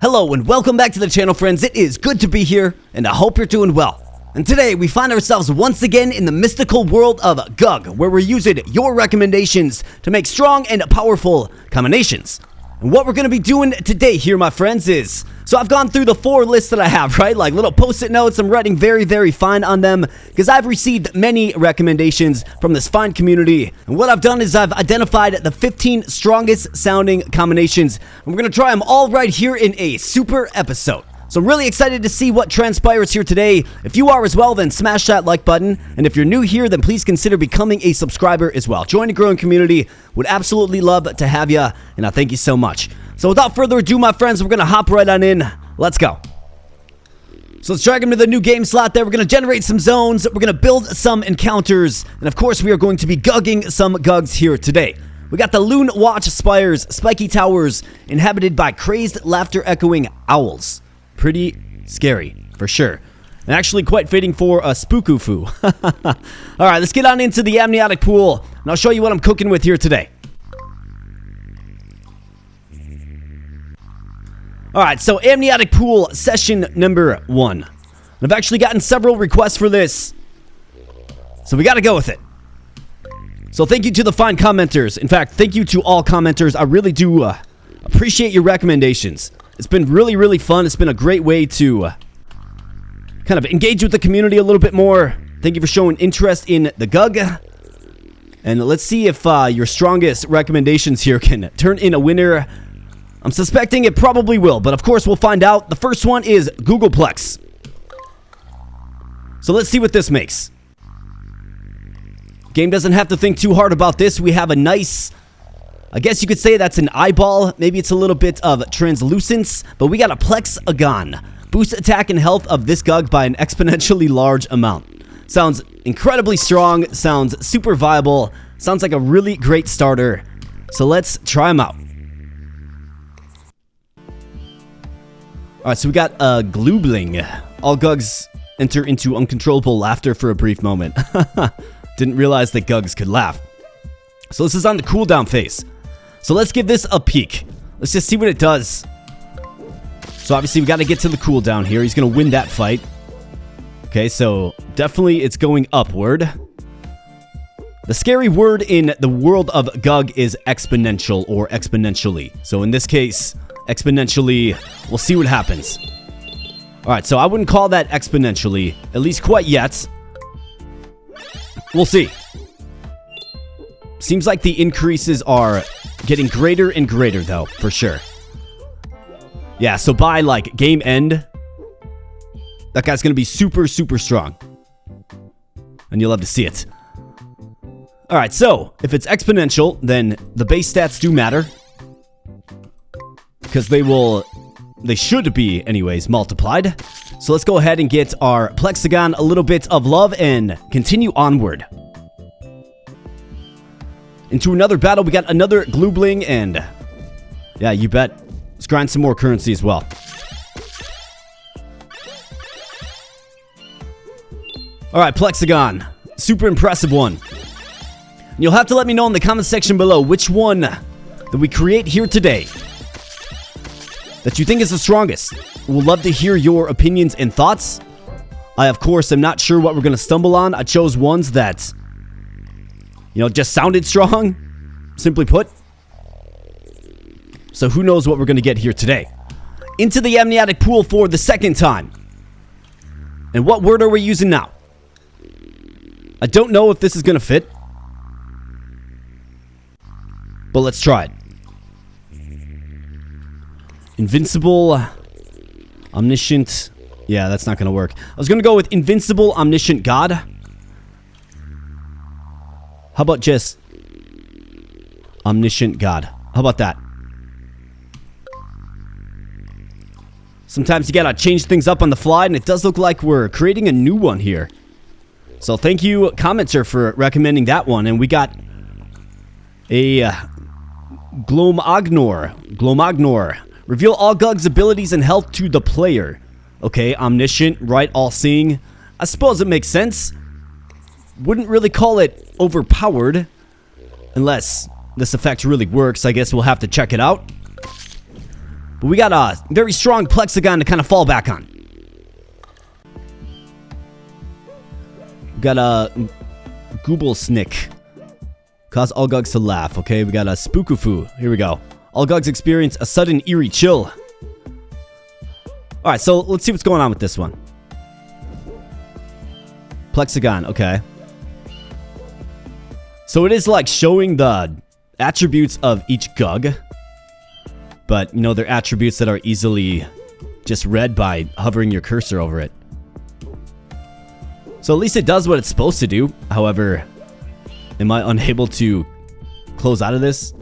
Hello and welcome back to the channel, friends. It is good to be here, and I hope you're doing well. And today we find ourselves once again in the mystical world of GUG, where we're using your recommendations to make strong and powerful combinations. And what we're going to be doing today here, my friends, is... So I've gone through the 4 lists that I have, right? Like little post-it notes. I'm writing very fine on them because I've received many recommendations from this fine community. And what I've done is I've identified the 15 strongest sounding combinations. And we're going to try them all right here in a super episode. So I'm really excited to see what transpires here today. If you are as well, then smash that like button. And if you're new here, then please consider becoming a subscriber as well. Join a growing community. Would absolutely love to have you. And I thank you so much. So without further ado, my friends, we're going to hop right on in. Let's go. So let's drag into the new game slot there. We're going to generate some zones. We're going to build some encounters. And of course, we are going to be gugging some GUGs here today. We got the Loon Watch Spires, spiky towers, inhabited by crazed, laughter-echoing owls. Pretty scary, for sure. And actually quite fitting for a spookoo-foo. Alright, let's get on into the amniotic pool, and I'll show you what I'm cooking with here today. Alright, so amniotic pool session number 1. I've actually gotten several requests for this, so we gotta go with it. So thank you to the fine commenters. In fact, thank you to all commenters. I really do appreciate your recommendations. It's been really fun. It's been a great way to kind of engage with the community a little bit more. Thank you for showing interest in the GUG. And let's see if your strongest recommendations here can turn in a winner. I'm suspecting it probably will, but of course we'll find out. The first one is Googleplex. So let's see what this makes. Game doesn't have to think too hard about this. We have a nice... I guess you could say that's an eyeball. Maybe it's a little bit of translucence, but we got a Plexagon. Boost attack and health of this GUG by an exponentially large amount. Sounds incredibly strong, sounds super viable, sounds like a really great starter. So let's try them out. Alright, so we got a Gloobling. All GUGs enter into uncontrollable laughter for a brief moment. Didn't realize that GUGs could laugh. So this is on the cooldown phase. So let's give this a peek. Let's just see what it does. So obviously we got to get to the cooldown here. He's going to win that fight. Okay, so definitely it's going upward. The scary word in the world of GUG is exponential or exponentially. So in this case, exponentially, we'll see what happens. Alright, so I wouldn't call that exponentially, at least quite yet. We'll see. Seems like the increases are getting greater and greater, though, for sure. Yeah, so by, like, game end, that guy's gonna be super strong. And you'll love to see it. Alright, so, if it's exponential, then the base stats do matter. Because they should be, anyways, multiplied. So let's go ahead and get our Plexagon a little bit of love and continue onward. Into another battle, we got another Gloobling, and yeah, you bet. Let's grind some more currency as well. Alright, Plexagon. Super impressive one. And you'll have to let me know in the comment section below which one that we create here today that you think is the strongest. We'll love to hear your opinions and thoughts. I, of course, am not sure what we're going to stumble on. I chose ones that... just sounded strong, simply put. So who knows what we're going to get here today. Into the amniotic pool for the second time. And what word are we using now? I don't know if this is going to fit. But let's try it. Invincible, omniscient. Yeah, that's not going to work. I was going to go with invincible, omniscient God. How about just omniscient God? How about that? Sometimes you gotta change things up on the fly, and it does look like we're creating a new one here. So thank you, commenter, for recommending that one. And we got a Glomagnor. Reveal all GUG's abilities and health to the player. Okay, omniscient, right, all-seeing. I suppose it makes sense. Wouldn't really call it overpowered, unless this effect really works. I guess we'll have to check it out. But we got a very strong Plexagon to kind of fall back on. We got a Gooble Snick. Cause all GUGs to laugh. Okay, we got a Spookufu. Here we go. All GUGs experience a sudden eerie chill. Alright, so let's see what's going on with this one. Plexagon, okay. So it is like showing the attributes of each GUG. But, you know, they're attributes that are easily just read by hovering your cursor over it. So at least it does what it's supposed to do. However, am I unable to close out of this?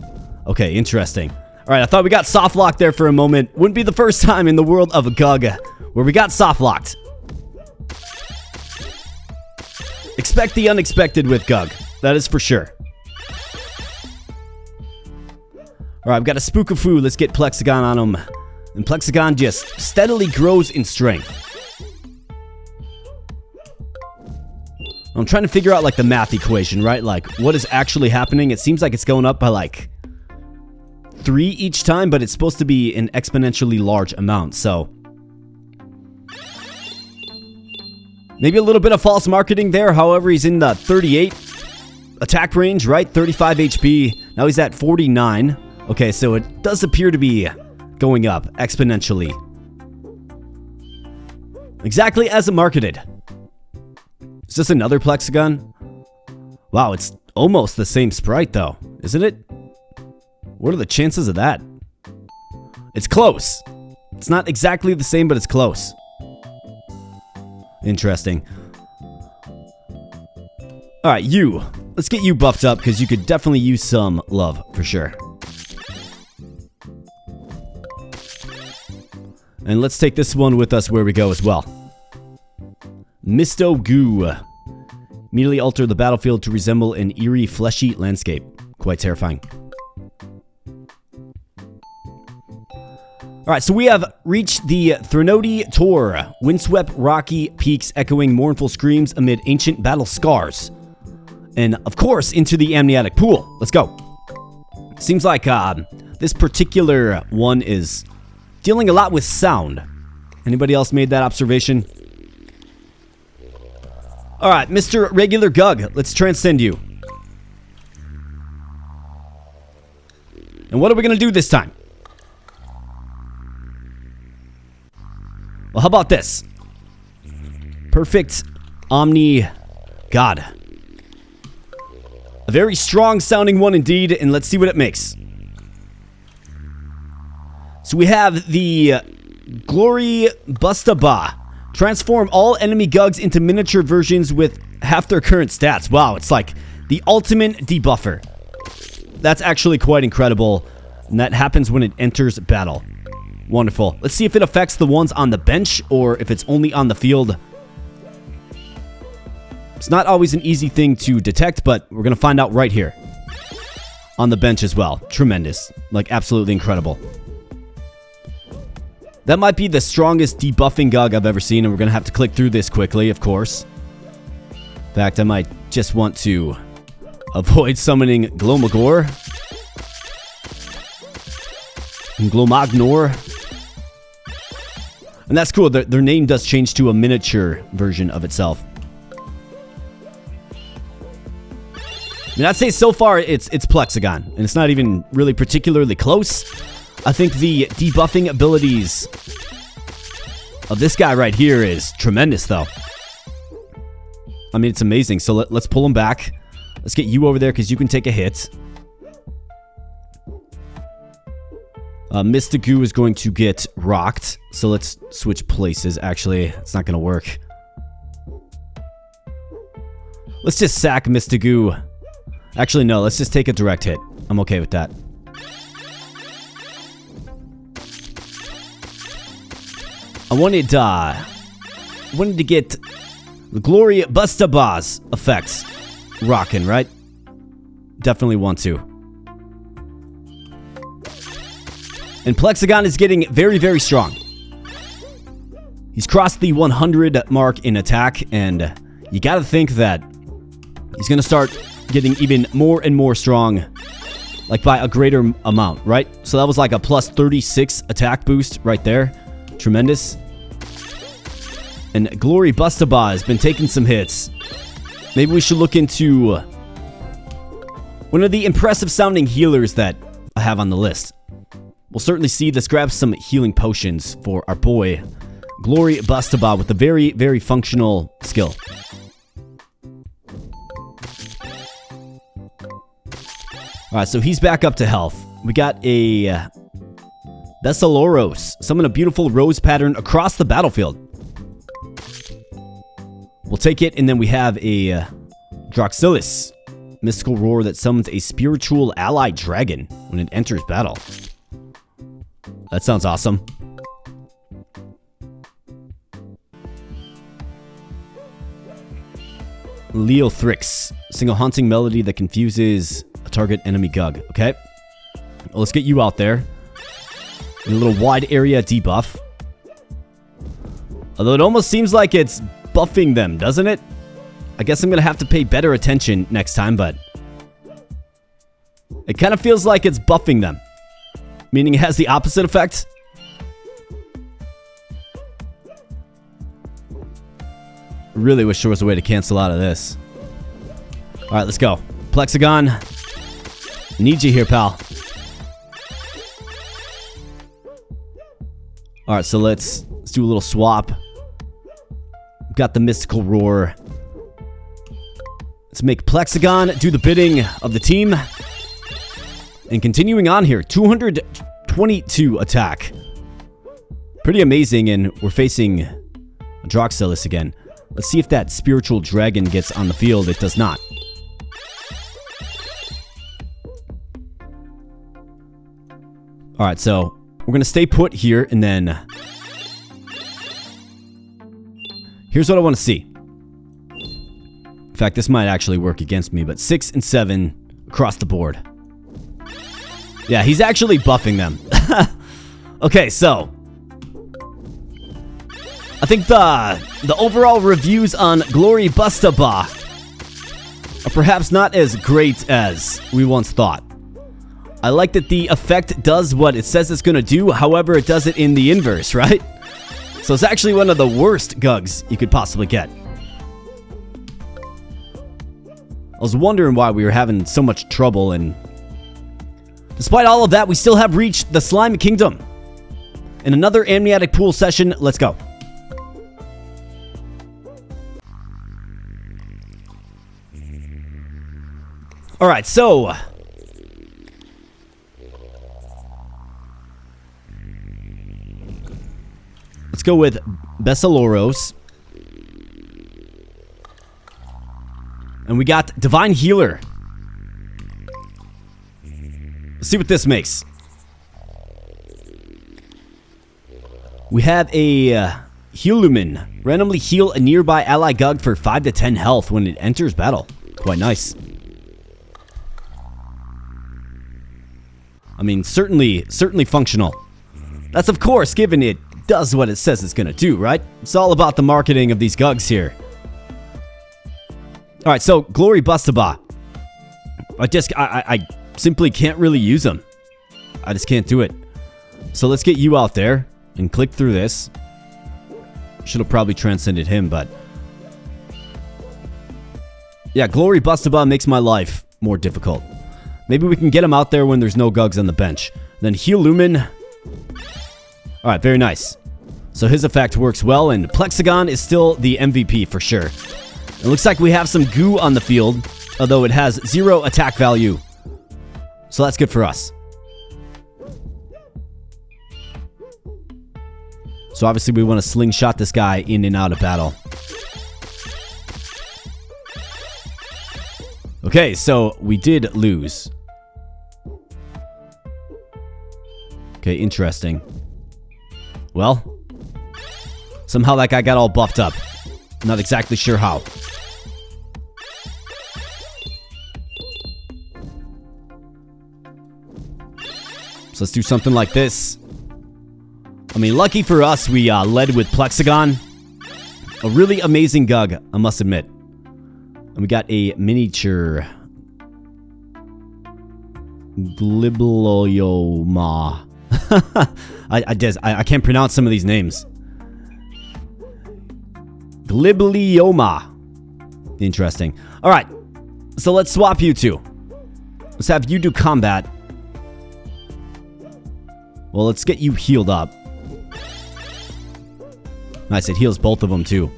Okay, interesting. Alright, I thought we got soft locked there for a moment. Wouldn't be the first time in the world of a GUG where we got soft locked. Expect the unexpected with GUG. That is for sure. Alright, I've got a Spookufu. Let's get Plexagon on him. And Plexagon just steadily grows in strength. I'm trying to figure out, like, the math equation, right? Like, what is actually happening? It seems like it's going up by, like, 3 each time, but it's supposed to be an exponentially large amount, so... maybe a little bit of false marketing there. However, he's in the 38 attack range, right? 35 HP. Now he's at 49. Okay, so it does appear to be going up exponentially. Exactly as it marketed. Is this another Plexagon? Wow, it's almost the same sprite though, isn't it? What are the chances of that? It's close. It's not exactly the same, but it's close. Interesting. Alright, you. Let's get you buffed up because you could definitely use some love for sure. And let's take this one with us where we go as well. G.U.G. Immediately alter the battlefield to resemble an eerie, fleshy landscape. Quite terrifying. Alright, so we have reached the Threnody Tor. Windswept rocky peaks echoing mournful screams amid ancient battle scars. And, of course, into the amniotic pool. Let's go. Seems like this particular one is dealing a lot with sound. Anybody else made that observation? Alright, Mr. Regular GUG, let's transcend you. And what are we going to do this time? Well, how about this? Perfect Omni God. A very strong sounding one indeed, and let's see what it makes. So we have the Glory Bustaba. Transform all enemy GUGs into miniature versions with half their current stats. Wow, it's like the ultimate debuffer. That's actually quite incredible, and that happens when it enters battle. Wonderful. Let's see if it affects the ones on the bench or if it's only on the field. It's not always an easy thing to detect, but we're going to find out right here. On the bench as well. Tremendous. Like, absolutely incredible. That might be the strongest debuffing GUG I've ever seen, and we're going to have to click through this quickly, of course. In fact, I might just want to avoid summoning Glomagor. And Glomagnor. And that's cool. Their name does change to a miniature version of itself. I mean, I'd say so far it's Plexagon, and it's not even really particularly close. I think the debuffing abilities of this guy right here is tremendous, though. I mean, it's amazing. So let's pull him back. Let's get you over there because you can take a hit. Mr. G.U.G is going to get rocked. So let's switch places. Actually, it's not going to work. Let's just sack Mr. G.U.G. Actually, no. Let's just take a direct hit. I'm okay with that. I wanted to get the Glory Bustabaz effects rocking, right? Definitely want to. And Plexagon is getting very, very strong. He's crossed the 100 mark in attack, and you gotta think that he's gonna start getting even more and more strong Like by a greater amount, right? So that was like a plus 36 attack boost right there. Tremendous. And Glory Bustaba has been taking some hits. Maybe we should look into one of the impressive sounding healers that I have on the list. We'll certainly see. Let's grab some healing potions for our boy Glory Bustaba with a very, very functional skill. Alright, so he's back up to health. We got a Besaloros. Summon a beautiful rose pattern across the battlefield. We'll take it, and then we have a Droxilis. Mystical roar that summons a spiritual ally dragon when it enters battle. That sounds awesome. Leothrix. Sing a haunting melody that confuses a target enemy GUG. Okay. Well, let's get you out there. A little wide area debuff. Although it almost seems like it's buffing them, doesn't it? I guess I'm going to have to pay better attention next time, but it kind of feels like it's buffing them. Meaning it has the opposite effect. Really wish there was a way to cancel out of this. Alright, let's go. Plexagon. Need you here, pal. Alright, so let's do a little swap. Got the Mystical Roar. Let's make Plexagon do the bidding of the team. And continuing on here, 222 attack. Pretty amazing, and we're facing Droxilis again. Let's see if that spiritual dragon gets on the field. It does not. Alright, so we're going to stay put here, and then here's what I want to see. In fact, this might actually work against me, but 6 and 7 across the board. Yeah, he's actually buffing them. Okay, so I think the overall reviews on Glory Bustaba are perhaps not as great as we once thought. I like that the effect does what it says it's going to do, however, it does it in the inverse, right? So it's actually one of the worst GUGs you could possibly get. I was wondering why we were having so much trouble, and despite all of that, we still have reached the Slime Kingdom. In another Amniotic Pool session, let's go. Alright, so let's go with Besaloros. And we got Divine Healer. Let's see what this makes. We have a Healumin. Randomly heal a nearby ally GUG for 5 to 10 health when it enters battle. Quite nice. I mean, certainly functional. That's of course given it does what it says it's gonna do, right? It's all about the marketing of these GUGs here. Alright, so Glory Bustaba. I simply can't really use them. I just can't do it. So let's get you out there and click through this. Should have probably transcended him, but yeah, Glory Bustaba makes my life more difficult. Maybe we can get him out there when there's no GUGs on the bench. Then Healumin. Alright, very nice. So his effect works well, and Plexagon is still the MVP for sure. It looks like we have some goo on the field, although it has 0 attack value. So that's good for us. So obviously we want to slingshot this guy in and out of battle. Okay, so we did lose. Okay, interesting. Well, somehow that guy got all buffed up. Not exactly sure how. So let's do something like this. I mean, lucky for us, we led with Plexagon. A really amazing GUG, I must admit. And we got a miniature. Glibloyoma. I can't pronounce some of these names. Glibloyoma. Interesting. Alright, so let's swap you two. Let's have you do combat. Well, let's get you healed up. Nice, it heals both of them too.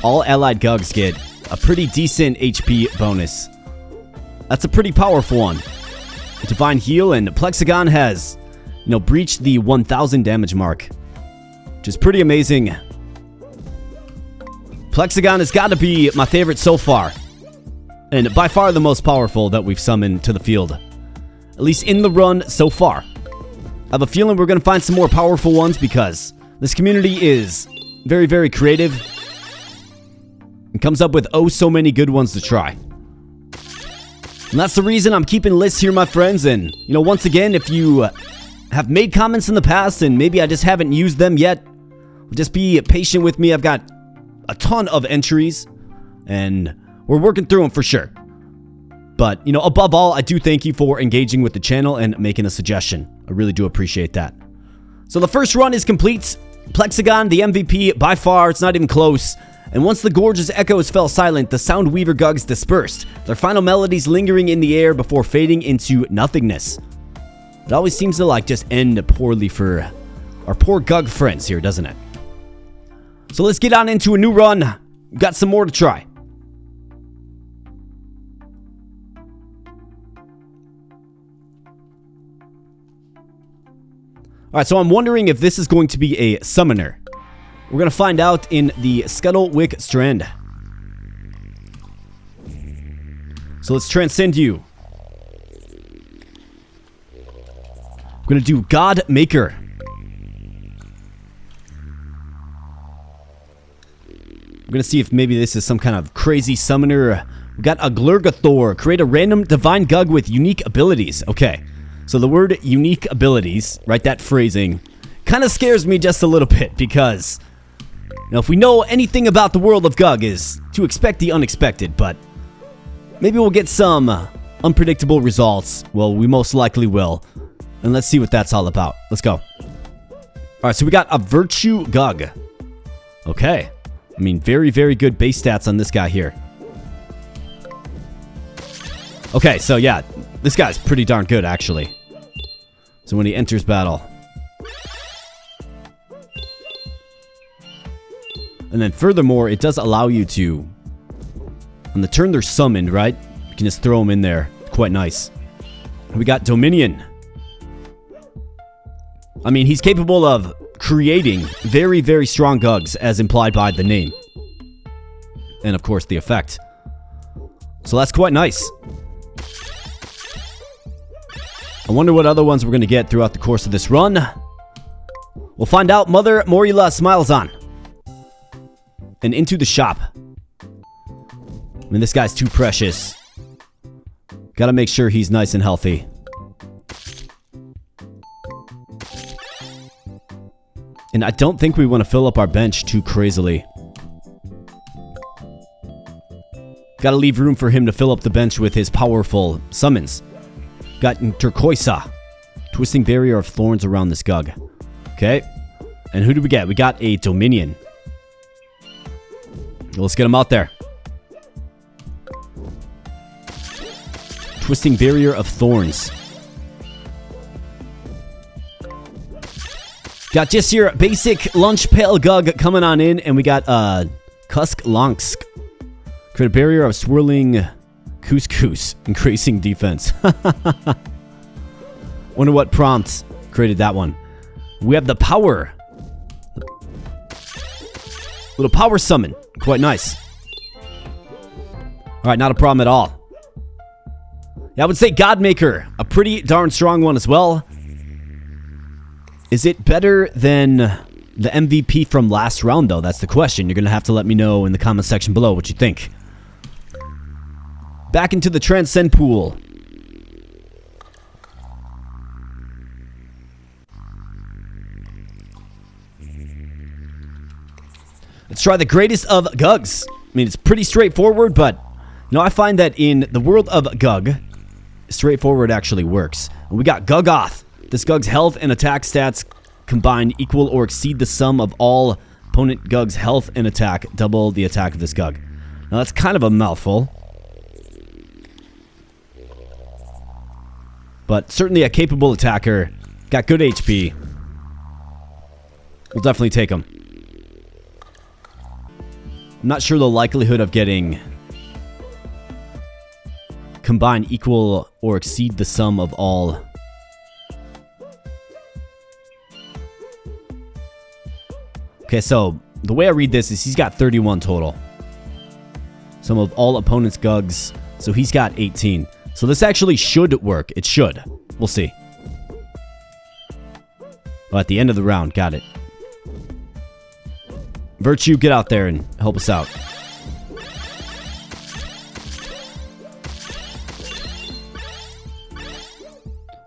All allied GUGs get a pretty decent HP bonus. That's a pretty powerful one. Divine Heal, and Plexagon has, breached the 1000 damage mark, which is pretty amazing. Plexagon has got to be my favorite so far, and by far the most powerful that we've summoned to the field, at least in the run so far. I have a feeling we're going to find some more powerful ones because this community is very, very creative and comes up with oh so many good ones to try. And that's the reason I'm keeping lists here, my friends. And, once again, if you have made comments in the past and maybe I just haven't used them yet, just be patient with me. I've got a ton of entries and we're working through them for sure. But, above all, I do thank you for engaging with the channel and making a suggestion. I really do appreciate that. So the first run is complete. Plexagon, the MVP, by far, it's not even close. And once the gorgeous echoes fell silent, the Soundweaver GUGs dispersed, their final melodies lingering in the air before fading into nothingness. It always seems to just end poorly for our poor GUG friends here, doesn't it? So let's get on into a new run. We've got some more to try. Alright, so I'm wondering if this is going to be a summoner. We're going to find out in the Scuttlewick Strand. So let's transcend you. We're going to do God Maker. We're going to see if maybe this is some kind of crazy summoner. We got a Glurgathor. Create a random divine GUG with unique abilities. Okay. So the word unique abilities, right, that phrasing, kind of scares me just a little bit because, if we know anything about the world of GUG is to expect the unexpected, but maybe we'll get some unpredictable results. Well, we most likely will. And let's see what that's all about. Let's go. Alright, so we got a Virtue GUG. Okay. Very, very good base stats on this guy here. Okay, so yeah, this guy's pretty darn good, actually. So when he enters battle. And then furthermore, it does allow you to, on the turn they're summoned, right? You can just throw them in there. Quite nice. We got Dominion. He's capable of creating very, very strong GUGs, as implied by the name. And of course, the effect. So that's quite nice. I wonder what other ones we're going to get throughout the course of this run. We'll find out. Mother Morila smiles on. And into the shop. This guy's too precious. Gotta make sure he's nice and healthy. And I don't think we want to fill up our bench too crazily. Gotta leave room for him to fill up the bench with his powerful summons. Got Turquoisa. Twisting Barrier of Thorns around this GUG. Okay. And who do we get? We got a Dominion. Let's get him out there. Twisting Barrier of Thorns. Got just your basic Lunch Pail GUG coming on in. And we got Kusk Lonksk. Create a barrier of swirling couscous, increasing defense. Wonder what prompt created that one. We have the power. Little power summon. Quite nice. Alright, not a problem at all. Yeah, I would say Godmaker. A pretty darn strong one as well. Is it better than the MVP from last round, though? That's the question. You're going to have to let me know in the comment section below what you think. Back into the Transcend pool. Let's try the greatest of GUGs. It's pretty straightforward, but I find that in the world of GUG, straightforward actually works. And we got GUG. This GUG's health and attack stats combined equal or exceed the sum of all opponent GUG's health and attack, double the attack of this GUG. Now that's kind of a mouthful, but certainly a capable attacker, got good HP. We'll definitely take him. I'm not sure the likelihood of getting combined equal or exceed the sum of all. Okay, so the way I read this is he's got 31 total. Sum of all opponents' GUGs. So he's got 18. So this actually should work. It should. We'll see. Oh, at the end of the round. Got it. Virtue, get out there and help us out.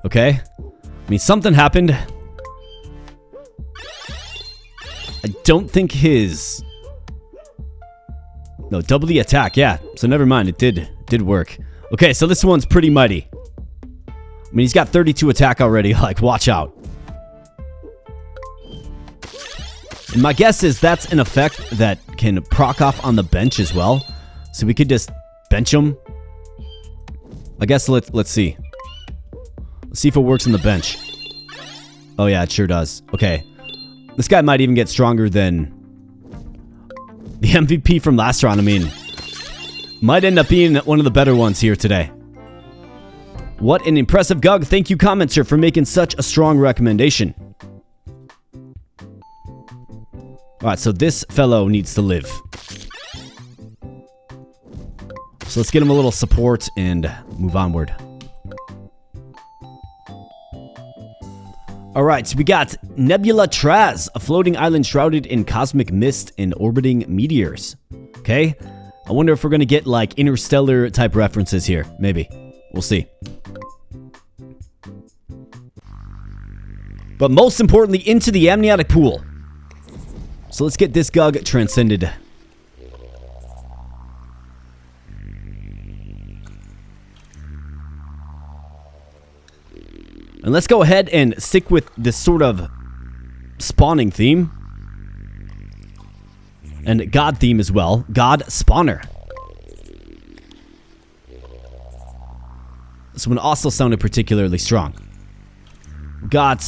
Okay. I mean, something happened. I don't think his... No, double the attack, yeah. So never mind, it did work. Okay, so this one's pretty mighty. I mean, he's got 32 attack already, like, watch out. And my guess is that's an effect that can proc off on the bench as well. So we could just bench him. I guess let's see. Let's see if it works on the bench. Oh yeah, it sure does. Okay. This guy might even get stronger than the MVP from last round. I mean, might end up being one of the better ones here today. What an impressive GUG. Thank you, commenter, for making such a strong recommendation. Alright, so this fellow needs to live. So let's get him a little support and move onward. Alright, so we got Nebula Traz, a floating island shrouded in cosmic mist and orbiting meteors. Okay, I wonder if we're going to get like interstellar type references here. Maybe. We'll see. But most importantly, into the amniotic pool. So let's get this GUG transcended. And let's go ahead and stick with this sort of spawning theme. And God theme as well. God spawner. This one also sounded particularly strong. Got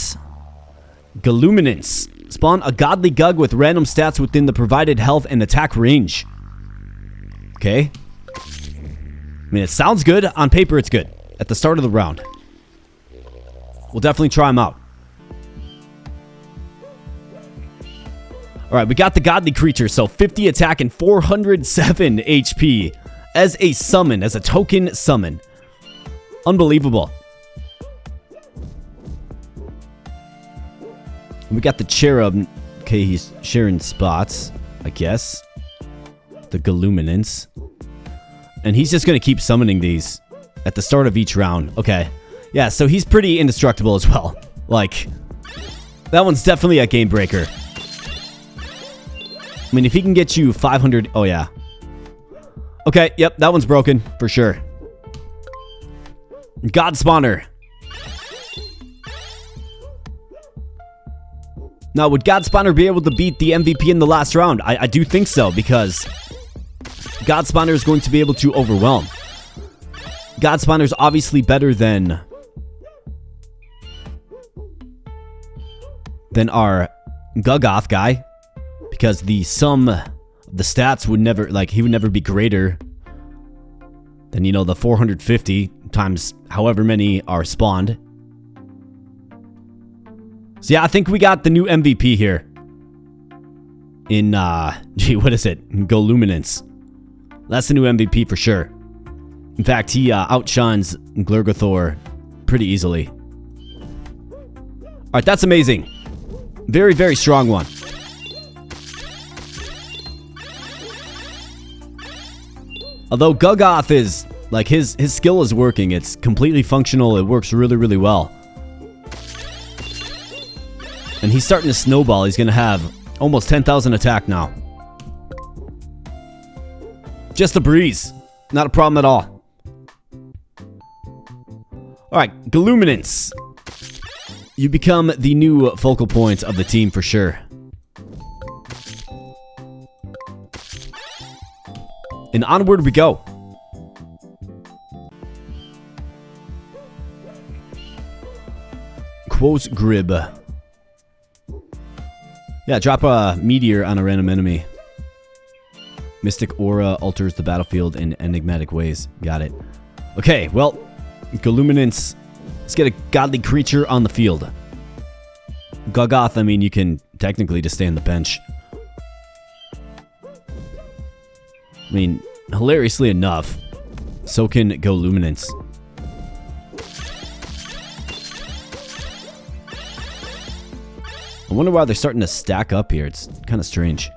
Galuminance. Spawn a godly GUG with random stats within the provided health and attack range. Okay. I mean, it sounds good. On paper, it's good. At the start of the round. We'll definitely try him out. Alright, we got the godly creature. So 50 attack and 407 HP. As a summon. As a token summon. Unbelievable. We got the cherub. Okay, he's sharing spots, I guess. The Galuminance. And he's just going to keep summoning these at the start of each round. Okay. Yeah, so he's pretty indestructible as well. Like, that one's definitely a game breaker. I mean, if he can get you 500... Oh, yeah. Okay, yep, that one's broken, for sure. God Spawner. Now, would God Spawner be able to beat the MVP in the last round? I do think so, because God Spawner is going to be able to overwhelm. God Spawner is obviously better than our GUGoth guy, because the sum of the stats would never, like, he would never be greater than, you know, the 450 times however many are spawned. So yeah, I think we got the new MVP here. In, what is it? Galuminance. That's the new MVP for sure. In fact, he outshines Glurgothor pretty easily. Alright, that's amazing. Very, very strong one. Although GUGoth is, like, his skill is working. It's completely functional. It works really, really well. And he's starting to snowball. He's going to have almost 10,000 attack now. Just a breeze. Not a problem at all. Alright, Gluminance. You become the new focal point of the team for sure. And onward we go. Quos Grib. Yeah, drop a meteor on a random enemy. Mystic aura alters the battlefield in enigmatic ways. Got it. Okay, well, Gluminance. Let's get a godly creature on the field. Gugoth, I mean, you can technically just stay on the bench. I mean, hilariously enough, so can Gluminance. I wonder why they're starting to stack up here. It's kind of strange.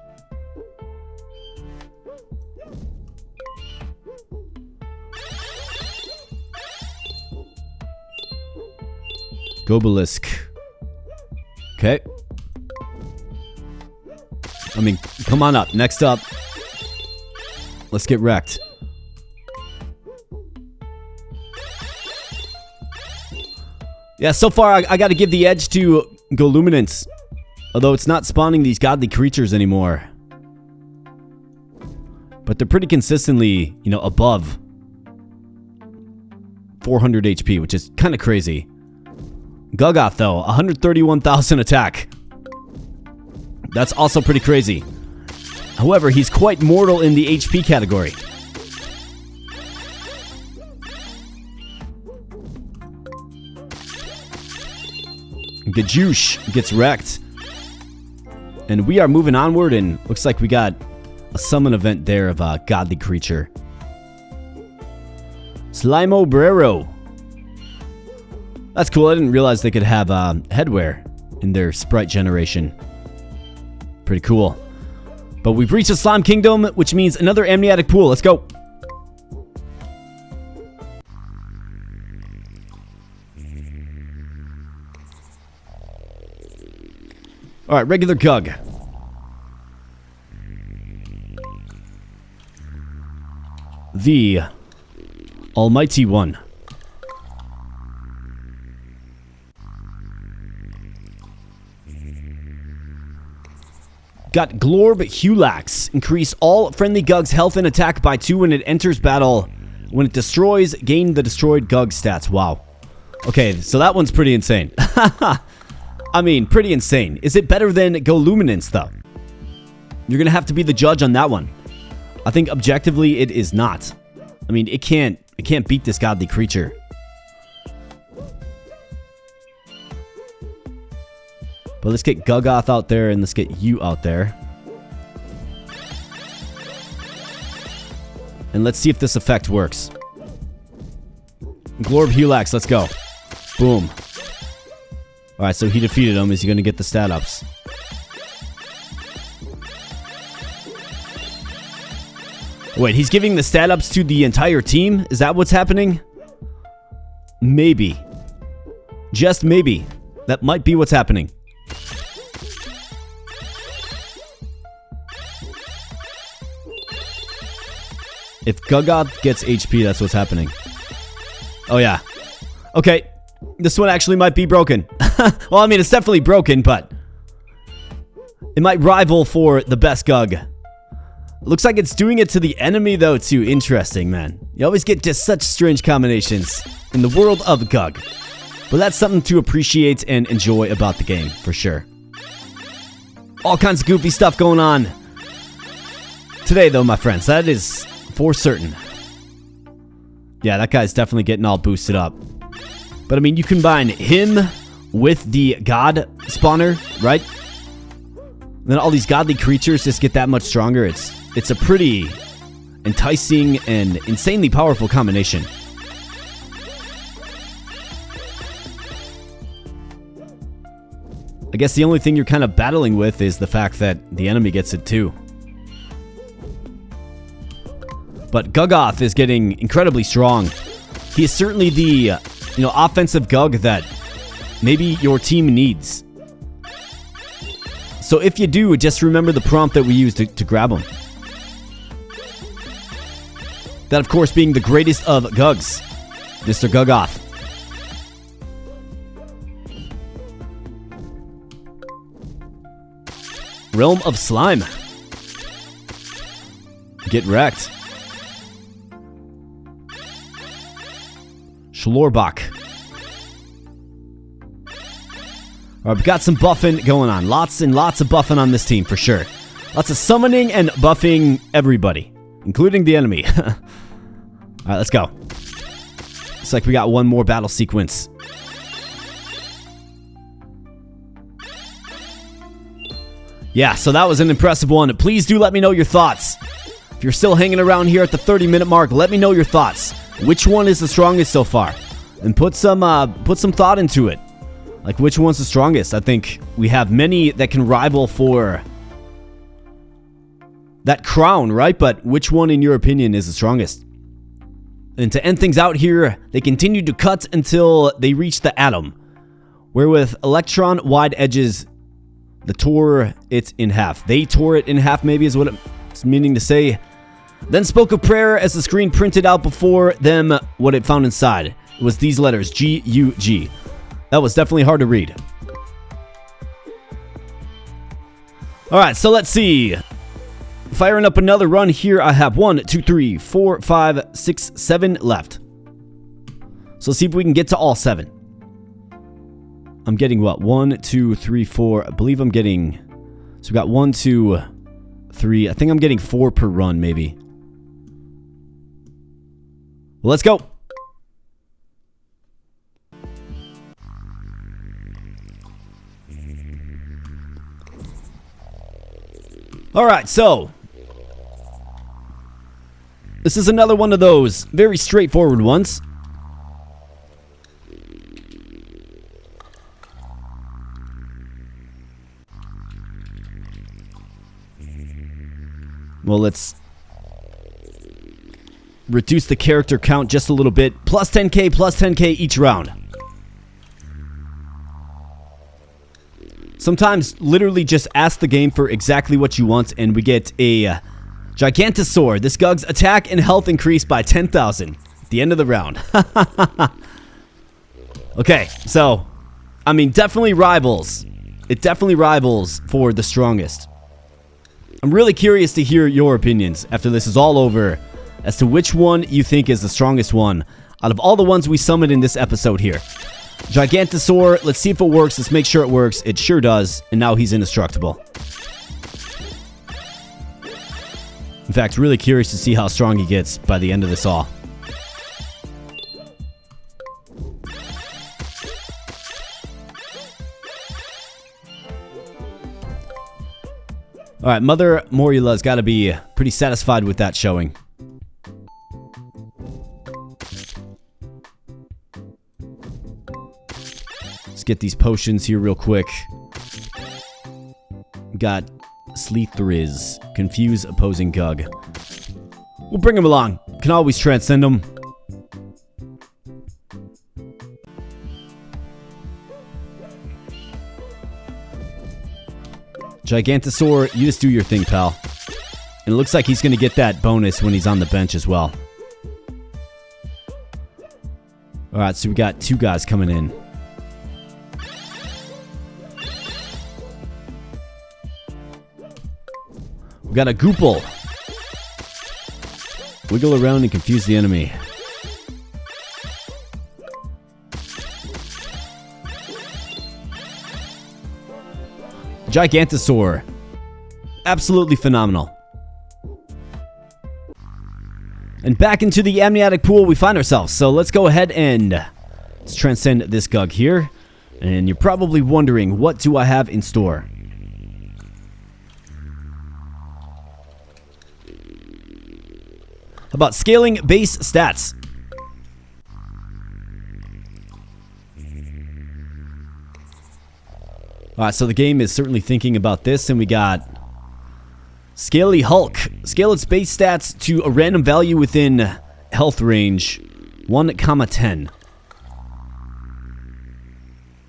Gobelisk. Okay. I mean, come on up. Next up. Let's get wrecked. Yeah, so far I got to give the edge to Gluminance. Although it's not spawning these godly creatures anymore. But they're pretty consistently, you know, above 400 HP, which is kind of crazy. Gugoth, though, 131,000 attack. That's also pretty crazy. However, he's quite mortal in the HP category. G.U.G gets wrecked. And we are moving onward, and looks like we got a summon event there of a godly creature. Slimo Brero. That's cool. I didn't realize they could have headwear in their sprite generation. Pretty cool. But we've reached the Slime Kingdom, which means another amniotic pool. Let's go. Alright, regular GUG. The Almighty One. Got Glorb Hulax. Increase all friendly GUGs health and attack by 2 when it enters battle. When it destroys, gain the destroyed GUG stats. Wow. Okay, so that one's pretty insane. I mean, pretty insane. Is it better than Gluminance, though? You're going to have to be the judge on that one. I think objectively it is not. I mean, it can't beat this godly creature. But let's get Gugoth out there and let's get you out there. And let's see if this effect works. Glorb Hulax, let's go. Boom. Alright, so he defeated him. Is he going to get the stat ups? Wait, he's giving the stat ups to the entire team? Is that what's happening? Maybe. Just maybe. That might be what's happening. If Gugoth gets HP, that's what's happening. Oh, yeah. Okay. This one actually might be broken. Well, I mean, it's definitely broken, but it might rival for the best GUG. Looks like it's doing it to the enemy, though, too. Interesting, man. You always get just such strange combinations in the world of GUG. But that's something to appreciate and enjoy about the game, for sure. All kinds of goofy stuff going on today, though, my friends. That is for certain. Yeah, that guy's definitely getting all boosted up. But, I mean, you combine him with the god spawner, right? And then all these godly creatures just get that much stronger. It's a pretty enticing and insanely powerful combination. I guess the only thing you're kind of battling with is the fact that the enemy gets it too. But Gugoth is getting incredibly strong. He is certainly the, offensive GUG that maybe your team needs. So if you do, just remember the prompt that we used to grab him. That, of course, being the greatest of GUGs, Mr. Gugoth. Realm of Slime. Get wrecked. Schlorbach. Alright, we got some buffing going on. Lots and lots of buffing on this team, for sure. Lots of summoning and buffing everybody, including the enemy. Alright, let's go. Looks like we got one more battle sequence. Yeah, so that was an impressive one. Please do let me know your thoughts. If you're still hanging around here at the 30-minute mark, let me know your thoughts. Which one is the strongest so far? And put some thought into it. Like, which one's the strongest? I think we have many that can rival for that crown, right? But which one, in your opinion, is the strongest? And to end things out here, they continue to cut until they reach the atom, where with electron-wide edges, they tore it in half. They tore it in half, maybe is what it's meaning to say. Then spoke a prayer as the screen printed out before them what it found inside. It was these letters, G.U.G. That was definitely hard to read. Alright, so let's see. Firing up another run here. I have 1, 2, 3, 4, 5, 6, 7 left. So let's see if we can get to all 7. I'm getting what? 1, 2, 3, 4. I believe I'm getting... So we got 1, 2, 3. I think I'm getting 4 per run, maybe. Well, let's go. Alright, so this is another one of those very straightforward ones. Well, let's reduce the character count just a little bit. Plus 10k each round. Sometimes literally just ask the game for exactly what you want and we get a Gigantosaur. This GUG's attack and health increase by 10,000 at the end of the round. Okay, so, I mean, definitely rivals. It definitely rivals for the strongest. I'm really curious to hear your opinions after this is all over as to which one you think is the strongest one out of all the ones we summoned in this episode here. Gigantosaur, let's see if it works. Let's make sure it works. It sure does. And now he's indestructible. In fact, really curious to see how strong he gets by the end of this all. Alright, Mother Morila's got to be pretty satisfied with that showing. Let's get these potions here real quick. Got Sleethriz. Confuse opposing GUG. We'll bring him along. Can always transcend him. Gigantosaur, you just do your thing, pal. And it looks like he's going to get that bonus when he's on the bench as well. Alright, so we got 2 guys coming in. We got a Goople. Wiggle around and confuse the enemy. Gigantosaur. Absolutely phenomenal. And back into the amniotic pool we find ourselves. So let's go ahead and let's transcend this GUG here. And you're probably wondering, what do I have in store? How about scaling base stats? Alright, so the game is certainly thinking about this, and we got Scaly Hulk. Scale its base stats to a random value within health range 1,10.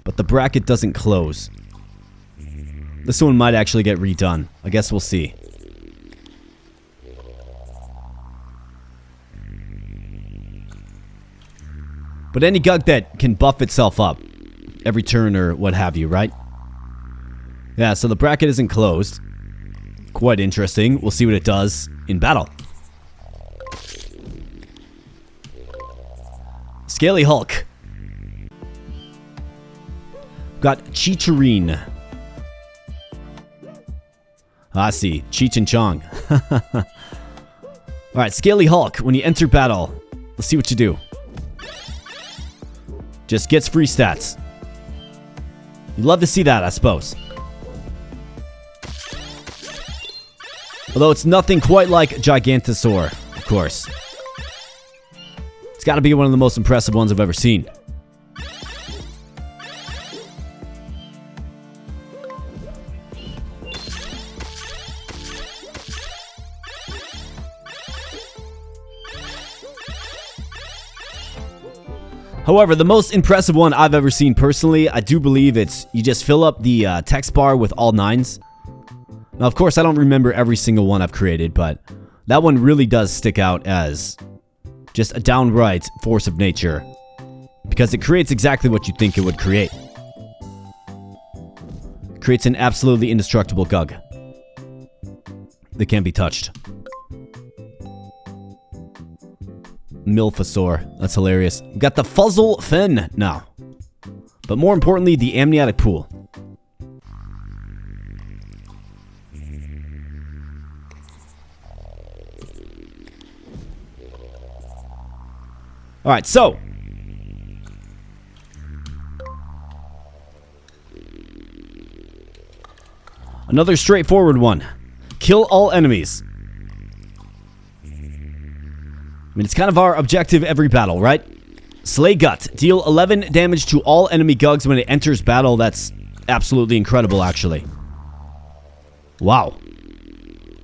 But the bracket doesn't close. This one might actually get redone. I guess we'll see. But any GUG that can buff itself up every turn or what have you, right? Yeah, so the bracket isn't closed. quite interesting. We'll see what it does in battle. Scaly Hulk. Got Chicharine. I see. Cheech and Chong. Alright, Scaly Hulk. When you enter battle, let's see what you do. Just gets free stats. You'd love to see that, I suppose. Although it's nothing quite like Gigantosaur, of course. It's got to be one of the most impressive ones I've ever seen. However, the most impressive one I've ever seen personally, I do believe it's you just fill up the text bar with all 9s. Now, of course, I don't remember every single one I've created, but that one really does stick out as just a downright force of nature, because it creates exactly what you think it would create. It creates an absolutely indestructible GUG that can't be touched. Milfosaur. That's hilarious. We've got the Fuzzle Fin now. But more importantly, the amniotic pool. Alright, so. Another straightforward one. Kill all enemies. I mean, it's kind of our objective every battle, right? Slay Gut. Deal 11 damage to all enemy GUGs when it enters battle. That's absolutely incredible, actually. Wow.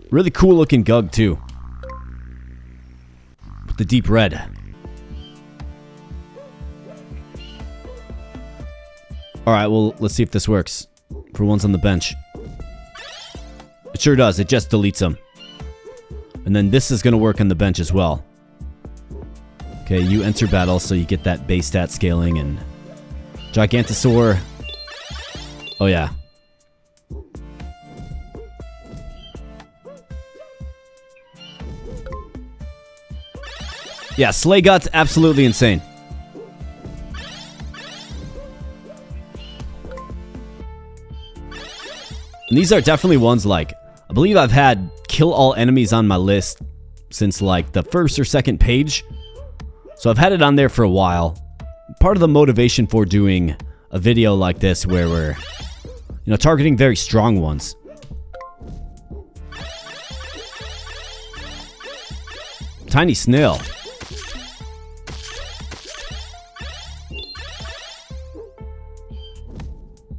Really cool looking GUG, too. With the deep red. Alright, well, let's see if this works. For ones on the bench. It sure does. It just deletes them. And then this is going to work on the bench as well. Okay, you enter battle, so you get that base stat scaling, and Gigantosaur. Oh, yeah. Yeah, Slay Gut's absolutely insane. And these are definitely ones like, I believe I've had kill all enemies on my list since like the first or second page. So I've had it on there for a while. Part of the motivation for doing a video like this where we're, you know, targeting very strong ones. Tiny snail.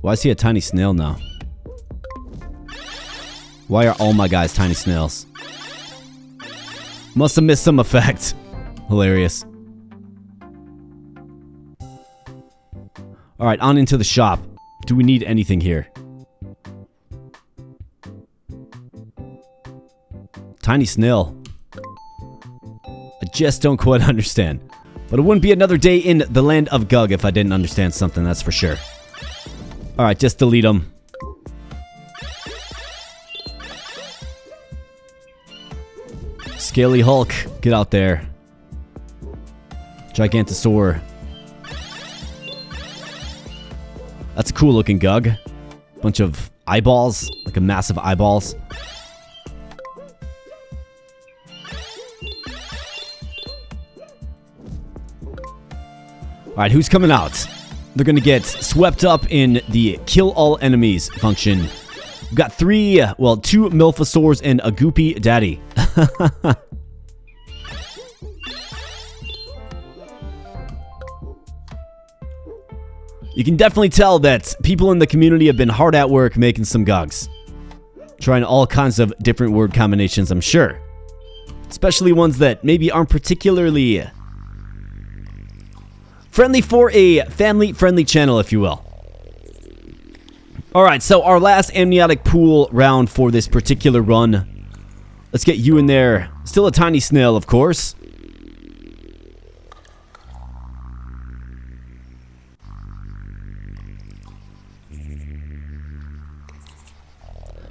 Why is he a tiny snail now? Why are all my guys tiny snails? Must have missed some effect. Hilarious. Alright, on into the shop. Do we need anything here? Tiny snail. I just don't quite understand. But it wouldn't be another day in the land of GUG if I didn't understand something, that's for sure. Alright, just delete them. Scaly Hulk, get out there. Gigantosaur. That's a cool looking GUG. Bunch of eyeballs, like a massive eyeballs. Alright, who's coming out? They're gonna get swept up in the kill all enemies function. We've got two Milfosaurs and a Goopy Daddy. You can definitely tell that people in the community have been hard at work making some GUGs. Trying all kinds of different word combinations, I'm sure. Especially ones that maybe aren't particularly friendly for a family-friendly channel, if you will. Alright, so our last amniotic pool round for this particular run. Let's get you in there. Still a tiny snail, of course.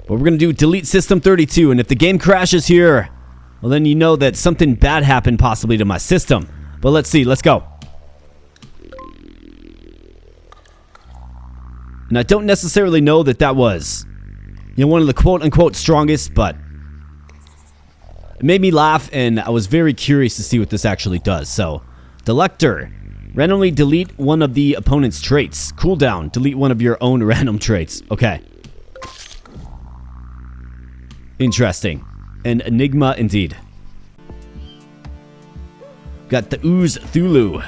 But we're going to do delete system 32. And if the game crashes here, well, then you know that something bad happened possibly to my system. But let's see. Let's go. And I don't necessarily know that that was, one of the quote-unquote strongest, but it made me laugh, and I was very curious to see what this actually does. So, Delector. Randomly delete one of the opponent's traits. Cooldown. Delete one of your own random traits. Okay. Interesting. An enigma indeed. Got the Ooze Thulu.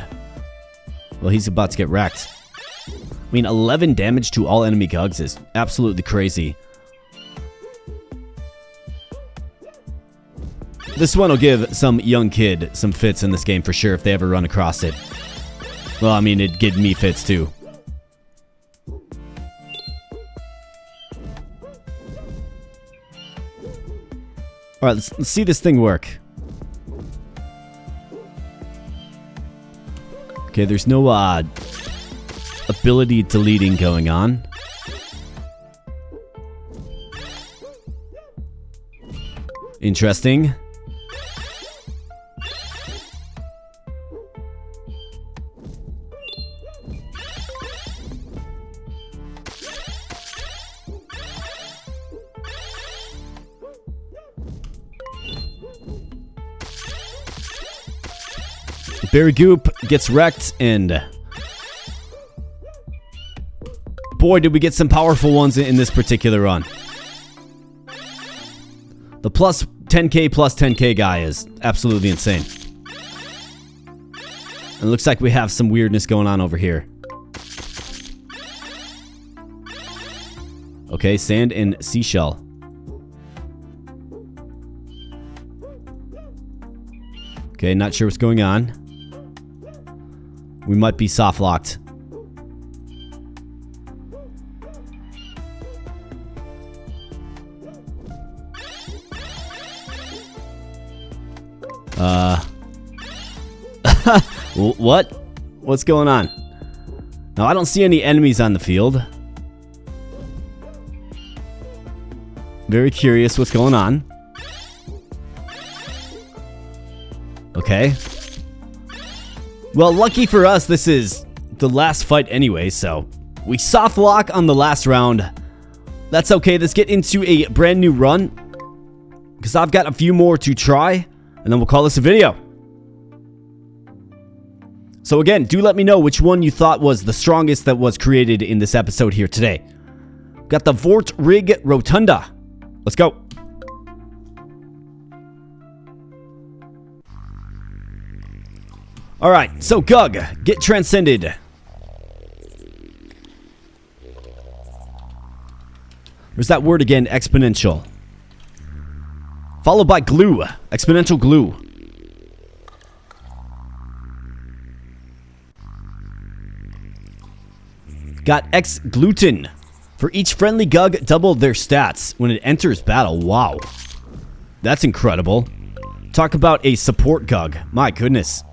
Well, he's about to get wrecked. I mean, 11 damage to all enemy GUGs is absolutely crazy. This one will give some young kid some fits in this game for sure if they ever run across it. Well, I mean, it'd give me fits too. Alright, let's see this thing work. Okay, there's no ability deleting going on. Interesting. Berry Goop gets wrecked, and boy, did we get some powerful ones in this particular run. The plus 10k guy is absolutely insane. And it looks like we have some weirdness going on over here. Okay, sand and seashell. Okay, not sure what's going on. We might be soft locked. What? What's going on? Now, I don't see any enemies on the field. Very curious what's going on. Okay. Well, lucky for us, this is the last fight anyway, so we soft lock on the last round. That's okay. Let's get into a brand new run, because I've got a few more to try, and then we'll call this a video. So again, do let me know which one you thought was the strongest that was created in this episode here today. Got the Vort Rig Rotunda. Let's go. Alright, so GUG, get transcended. There's that word again, exponential. Followed by glue, exponential glue. Got X gluten. For each friendly GUG, double their stats when it enters battle. Wow. That's incredible. Talk about a support GUG. My goodness.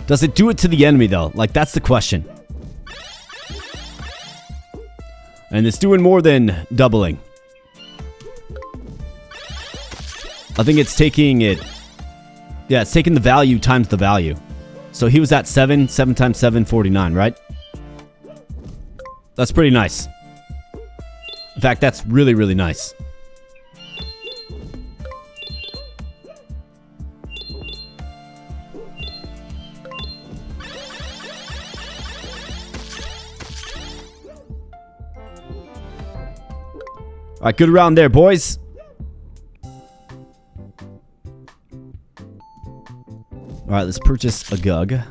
Does it do it to the enemy, though? Like, that's the question. And it's doing more than doubling. I think it's taking it... Yeah, it's taking the value times the value. So he was at 7. 7 times 7, 49, right? That's pretty nice. In fact, that's really, really nice. Alright, good round there, boys. Alright, let's purchase a GUG.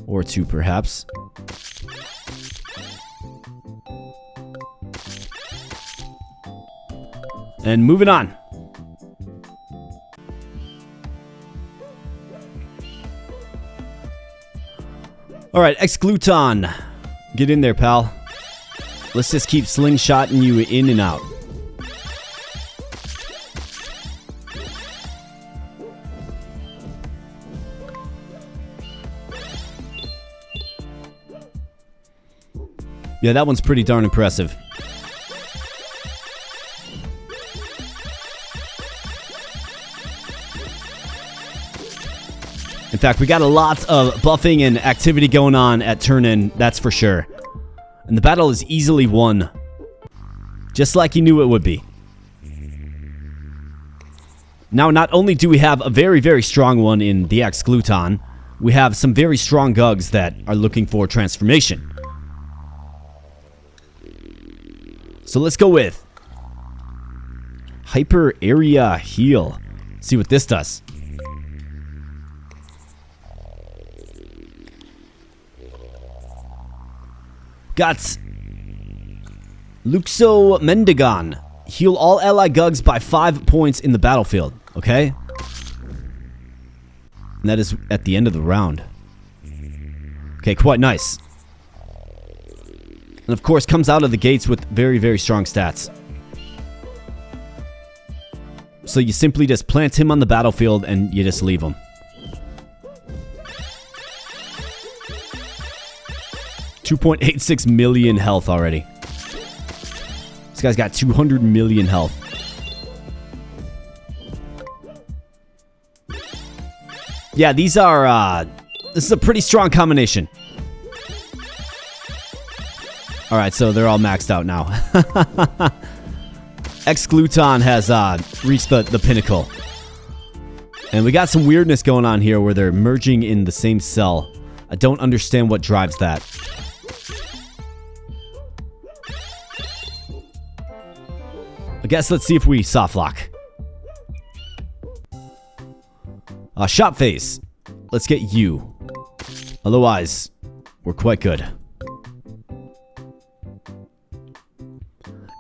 Or two, perhaps. And moving on. Alright, X-Gluton. Get in there, pal. Let's just keep slingshotting you in and out. Yeah, that one's pretty darn impressive. In fact, we got a lot of buffing and activity going on at turn-in, that's for sure. And the battle is easily won. Just like you knew it would be. Now, not only do we have a very, very strong one in the X-Gluton, we have some very strong GUGs that are looking for transformation. So let's go with Hyper Area Heal. See what this does. Got Luxo Mendigon. Heal all ally GUGs by 5 points in the battlefield. Okay? And that is at the end of the round. Okay, quite nice. And of course, comes out of the gates with very, very strong stats. So you simply just plant him on the battlefield and you just leave him. 2.86 million health already. This guy's got 200 million health. Yeah, these are, this is a pretty strong combination. Alright, so they're all maxed out now. X-Gluton has reached the pinnacle. And we got some weirdness going on here where they're merging in the same cell. I don't understand what drives that. I guess let's see if we soft lock. Shop phase. Let's get you. Otherwise, we're quite good.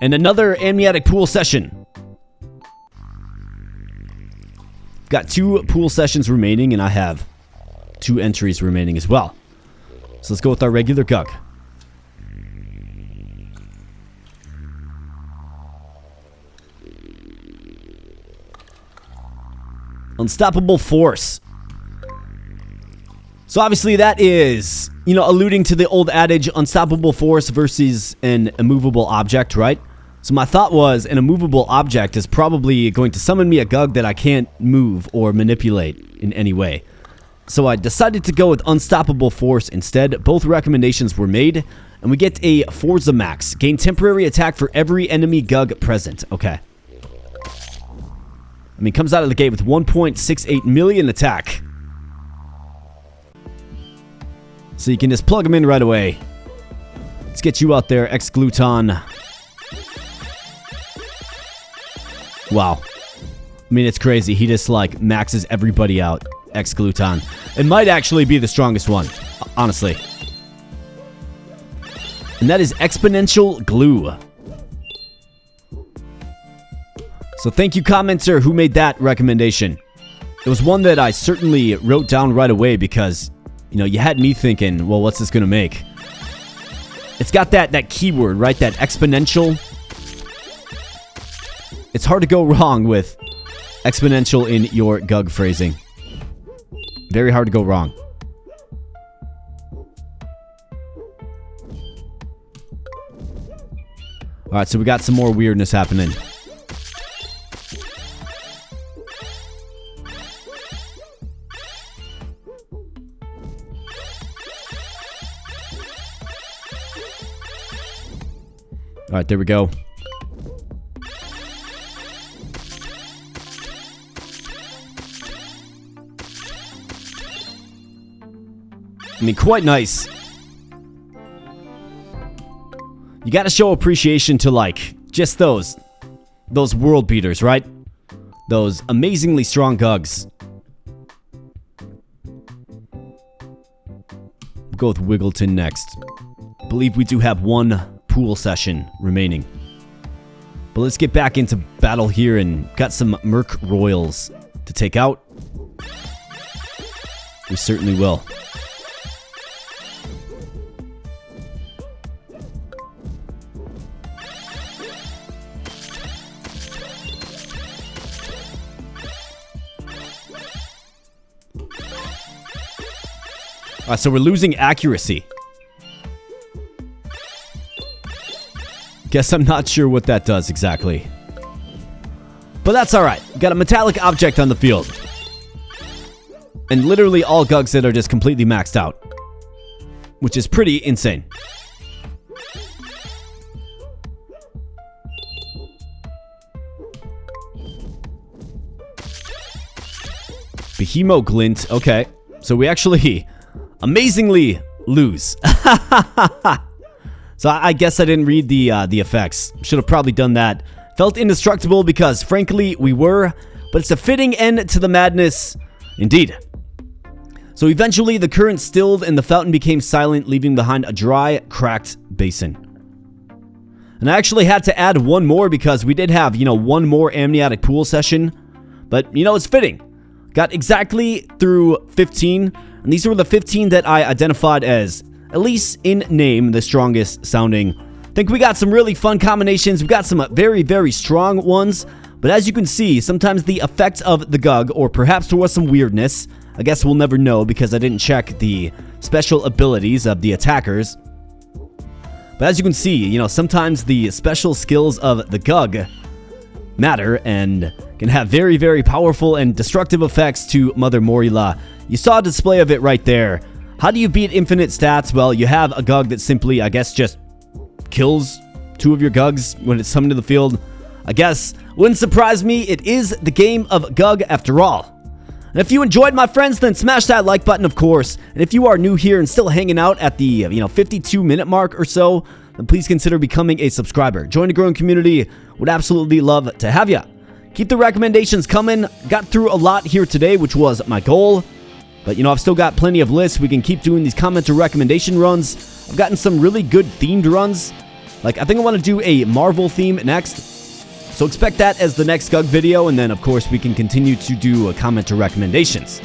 And another amniotic pool session. Got 2 pool sessions remaining, and I have 2 entries remaining as well. So let's go with our regular GUG. Unstoppable Force. So obviously that is, you know, alluding to the old adage, unstoppable force versus an immovable object, right? So my thought was an immovable object is probably going to summon me a GUG that I can't move or manipulate in any way. So I decided to go with Unstoppable Force instead. Both recommendations were made, and we get a Forza Max. Gain temporary attack for every enemy GUG present. Okay. I mean, comes out of the gate with 1.68 million attack. So you can just plug them in right away. Let's get you out there, X-Gluton. Wow. I mean, it's crazy. He just, like, maxes everybody out. X-Gluton. It might actually be the strongest one, honestly. And that is Exponential Glue. So thank you, commenter, who made that recommendation. It was one that I certainly wrote down right away because, you know, you had me thinking, well, what's this going to make? It's got that keyword, right? That exponential. It's hard to go wrong with exponential in your GUG phrasing. Very hard to go wrong. Alright, so we got some more weirdness happening. Alright, there we go. I mean, quite nice. You gotta show appreciation to, like, just those world beaters, right? Those amazingly strong GUGs. We'll go with Wiggleton next. I believe we do have one pool session remaining. But let's get back into battle here and got some Merc Royals to take out. We certainly will. Alright, so we're losing accuracy. Guess I'm not sure what that does exactly. But that's alright. Got a metallic object on the field. And literally all GUGs that are just completely maxed out. Which is pretty insane. Behemoth Glint. Okay. So we actually amazingly lose. So I guess I didn't read the effects. Should have probably done that. Felt indestructible because frankly we were, but it's a fitting end to the madness indeed. So eventually the current stilled and the fountain became silent, leaving behind a dry, cracked basin. And I actually had to add one more because we did have, one more amniotic pool session. But, it's fitting. Got exactly through 15, and these were the 15 that I identified as, at least in name, the strongest sounding. I think we got some really fun combinations. We got some very, very strong ones. But as you can see, sometimes the effect of the GUG, or perhaps there was some weirdness, I guess we'll never know because I didn't check the special abilities of the attackers. But as you can see, sometimes the special skills of the GUG matter and can have very, very powerful and destructive effects to Mother Morila. You saw a display of it right there. How do you beat infinite stats? Well, you have a GUG that simply, I guess, just kills two of your GUGs when it's summoned to the field. I guess, wouldn't surprise me, it is the game of GUG after all. And if you enjoyed, my friends, then smash that like button, of course. And if you are new here and still hanging out at the, 52-minute mark or so, then please consider becoming a subscriber. Join the growing community. Would absolutely love to have you. Keep the recommendations coming. Got through a lot here today, which was my goal. But, I've still got plenty of lists. We can keep doing these comment or recommendation runs. I've gotten some really good themed runs. Like, I think I want to do a Marvel theme next. So expect that as the next GUG video. And then, of course, we can continue to do a comment or recommendations.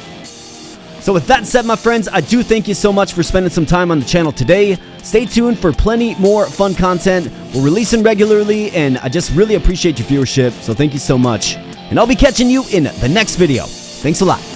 So with that said, my friends, I do thank you so much for spending some time on the channel today. Stay tuned for plenty more fun content. We're releasing regularly, and I just really appreciate your viewership. So thank you so much. And I'll be catching you in the next video. Thanks a lot.